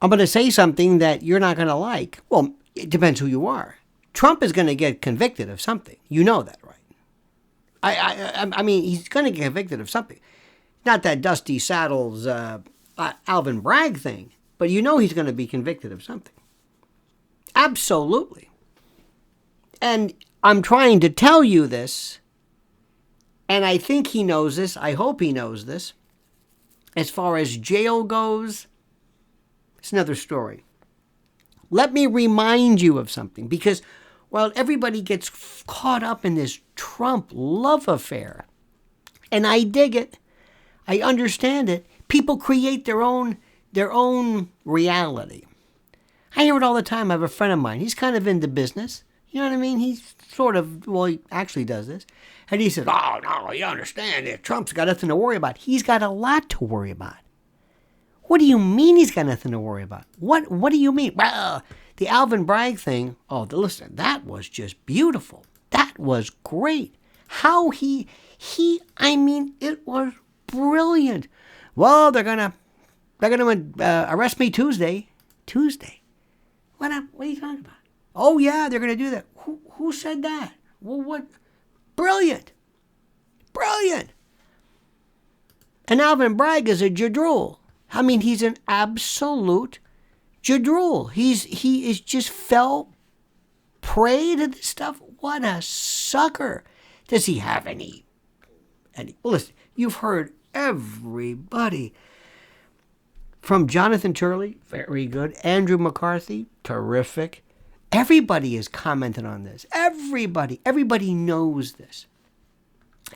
I'm going to say something that you're not going to like. Well, it depends who you are. Trump is going to get convicted of something. You know that, right? I mean, he's going to get convicted of something. Not that Dusty Saddles, Alvin Bragg thing, but you know he's going to be convicted of something. Absolutely. And I'm trying to tell you this, and I think he knows this. I hope he knows this. As far as jail goes, it's another story. Let me remind you of something, because while everybody gets caught up in this Trump love affair, and I dig it, I understand it, people create their own reality. I hear it all the time. I have a friend of mine. He's kind of into business. You know what I mean? He's sort of, well, he actually does this. And he says, oh, no, you understand it. Trump's got nothing to worry about. He's got a lot to worry about. What do you mean he's got nothing to worry about? What do you mean? Well, the Alvin Bragg thing, listen, that was just beautiful. That was great. How I mean, it was brilliant. Well, they're gonna arrest me Tuesday. Tuesday? What are you talking about? Oh yeah, they're gonna do that. Who said that? Well, what? Brilliant. Brilliant. And Alvin Bragg is a jadrul. I mean, he's an absolute jadrul. He is just fell prey to this stuff. What a sucker. Does he have any? Well, listen, you've heard everybody. From Jonathan Turley, very good. Andrew McCarthy, terrific. Everybody is commenting on this. Everybody knows this.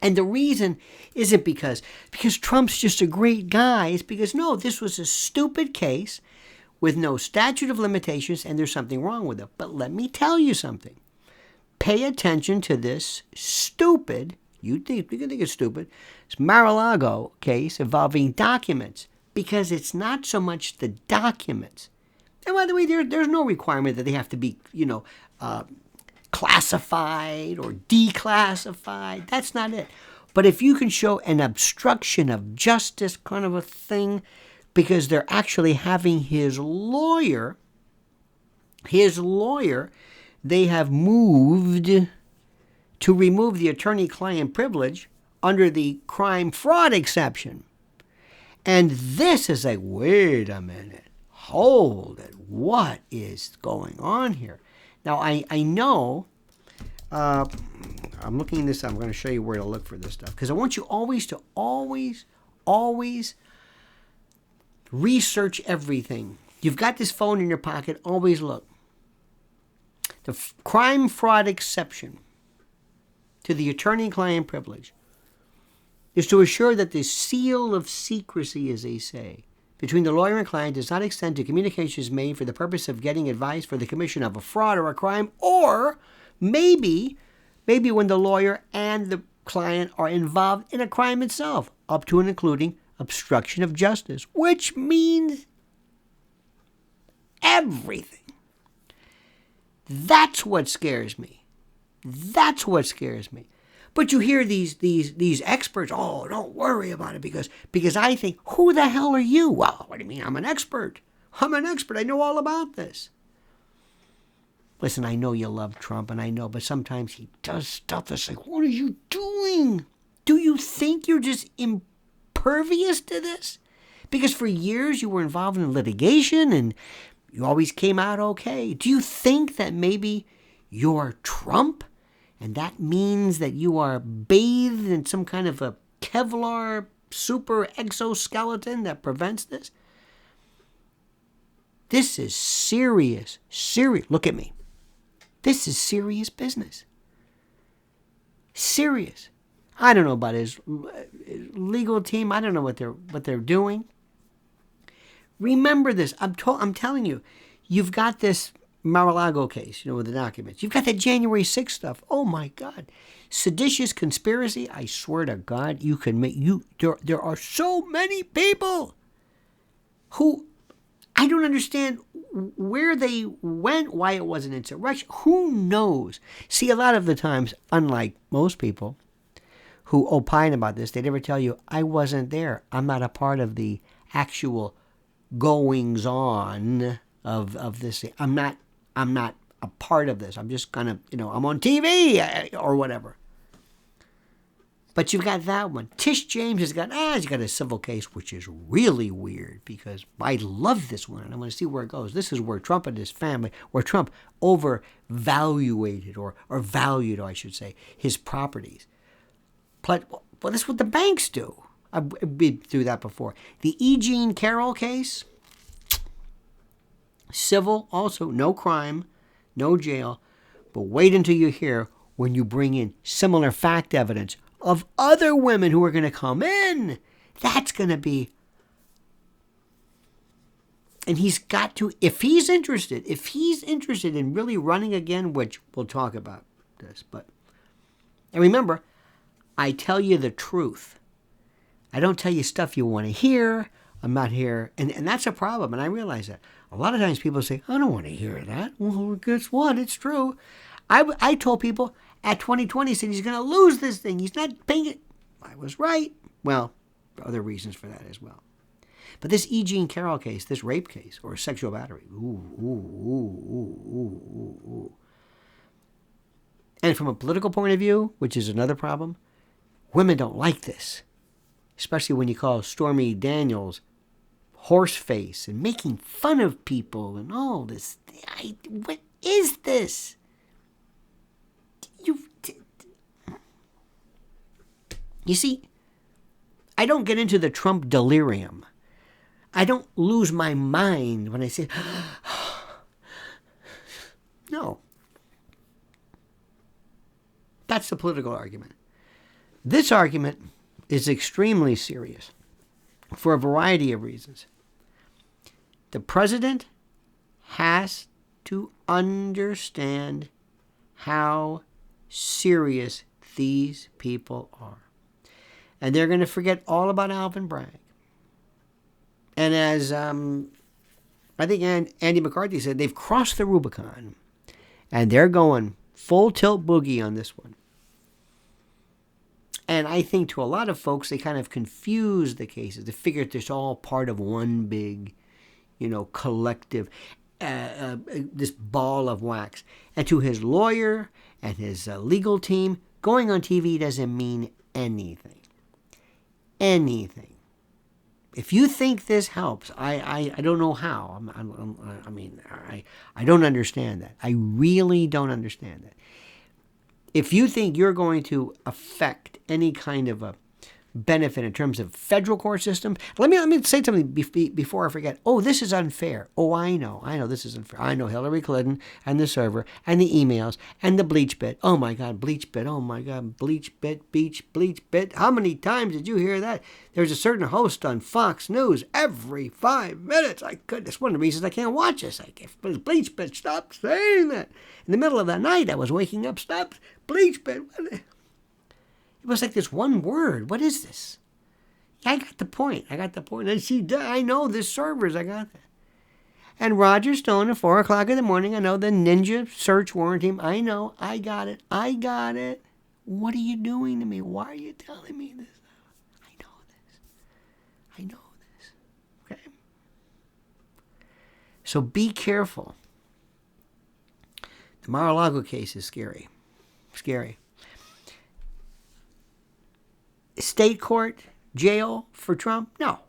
And the reason isn't because Trump's just a great guy. It's because, no, this was a stupid case with no statute of limitations, and there's something wrong with it. But let me tell you something. Pay attention to this stupid, you can think it's stupid, it's MarALago case involving documents, because it's not so much the documents. And by the way, there's no requirement that they have to be, classified or declassified. That's not it. But if you can show an obstruction of justice kind of a thing, because they're actually having his lawyer, they have moved to remove the attorney-client privilege under the crime fraud exception. And this is like, wait a minute, hold it, what is going on here? Now, I know, I'm looking this up. I'm going to show you where to look for this stuff, because I want you always research everything. You've got this phone in your pocket, always look. The crime fraud exception to the attorney-client privilege is to assure that the seal of secrecy, as they say, between the lawyer and client does not extend to communications made for the purpose of getting advice for the commission of a fraud or a crime, or maybe when the lawyer and the client are involved in a crime itself, up to and including obstruction of justice, which means everything. That's what scares me. That's what scares me. But you hear these experts, oh, don't worry about it because I think, who the hell are you? Well, what do you mean? I'm an expert. I know all about this. Listen, I know you love Trump, and I know, but sometimes he does stuff that's like, what are you doing? Do you think you're just impervious to this? Because for years you were involved in litigation and you always came out okay. Do you think that maybe you're Trump? And that means that you are bathed in some kind of a Kevlar super exoskeleton that prevents this? This is serious. Look at me. This is serious business. Serious. I don't know about his legal team. I don't know what they're doing. Remember this. I'm telling you, you've got this MarALago case, with the documents. You've got the January 6th stuff. Oh my God. Seditious conspiracy. I swear to God, you can make there are so many people who I don't understand where they went, why it wasn't insurrection. Who knows? See, a lot of the times, unlike most people who opine about this, they never tell you, I wasn't there. I'm not a part of the actual goings on of this. I'm not a part of this. I'm just kind of, I'm on TV or whatever. But you've got that one. Tish James has got a civil case, which is really weird because I love this one and I want to see where it goes. This is where Trump and his family, where Trump overvaluated or valued, I should say, his properties. But, well, that's what the banks do. I've been through that before. The E. Jean Carroll case, civil, also no crime, no jail. But wait until you hear when you bring in similar fact evidence of other women who are going to come in. That's going to be... And he's got to, if he's interested in really running again, which we'll talk about this, but... And remember, I tell you the truth. I don't tell you stuff you want to hear. I'm not here. And that's a problem, and I realize that. A lot of times people say, I don't want to hear that. Well, guess what? It's true. I told people at 2020, he said he's going to lose this thing. He's not paying it. I was right. Well, there are other reasons for that as well. But this E. Jean Carroll case, this rape case, or sexual battery, ooh. And from a political point of view, which is another problem, women don't like this. Especially when you call Stormy Daniels horse face and making fun of people and all this. What is this? You see, I don't get into the Trump delirium. I don't lose my mind when I say, no. That's the political argument. This argument is extremely serious for a variety of reasons. The president has to understand how serious these people are. And they're going to forget all about Alvin Bragg. And as I think Andy McCarthy said, they've crossed the Rubicon. And they're going full tilt boogie on this one. And I think to a lot of folks, they kind of confuse the cases. They figure it's all part of one big, collective, this ball of wax. And to his lawyer and his legal team, going on TV doesn't mean anything. Anything. If you think this helps, I don't know how. I don't understand that. I really don't understand that. If you think you're going to affect any kind of a benefit in terms of federal court system, let me say something before I forget. Oh, this is unfair. Oh, I know this is unfair. I know Hillary Clinton and the server and the emails and the Bleach Bit. Oh my God, Bleach Bit. Oh my God, Bleach Bit, Bleach Bit. How many times did you hear that? There's a certain host on Fox News every 5 minutes. That's one of the reasons I can't watch this. If Bleach Bit, stop saying that. In the middle of the night, I was waking up. Stop, Bleach Bit. It was like this one word. What is this? I got the point. And I know this servers. I got that. And Roger Stone at 4 o'clock in the morning. I know the ninja search warrant team. I know. I got it. What are you doing to me? Why are you telling me this? I know this. Okay? So be careful. The MarALago case is scary. Scary. State court, jail for Trump? No.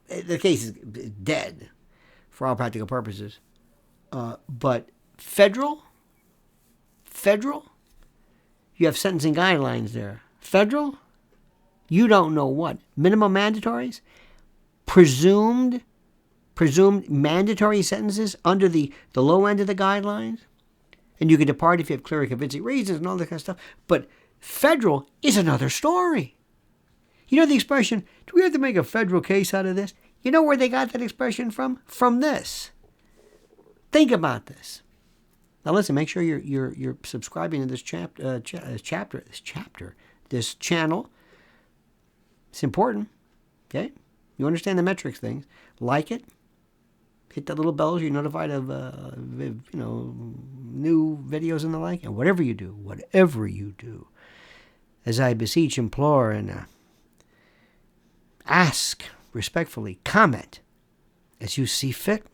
The case is dead for all practical purposes. But federal, you have sentencing guidelines there. Federal, you don't know what. Minimum mandatories, presumed mandatory sentences under the low end of the guidelines. And you can depart if you have clear and convincing reasons and all that kind of stuff. But federal is another story. You know the expression, do we have to make a federal case out of this? You know where they got that expression from? From this. Think about this. Now listen, make sure you're subscribing to this this channel. It's important. Okay? You understand the metrics things. Like it. Hit that little bell so you're notified of new videos and the like. And whatever you do, as I beseech, implore, and ask respectfully comment as you see fit.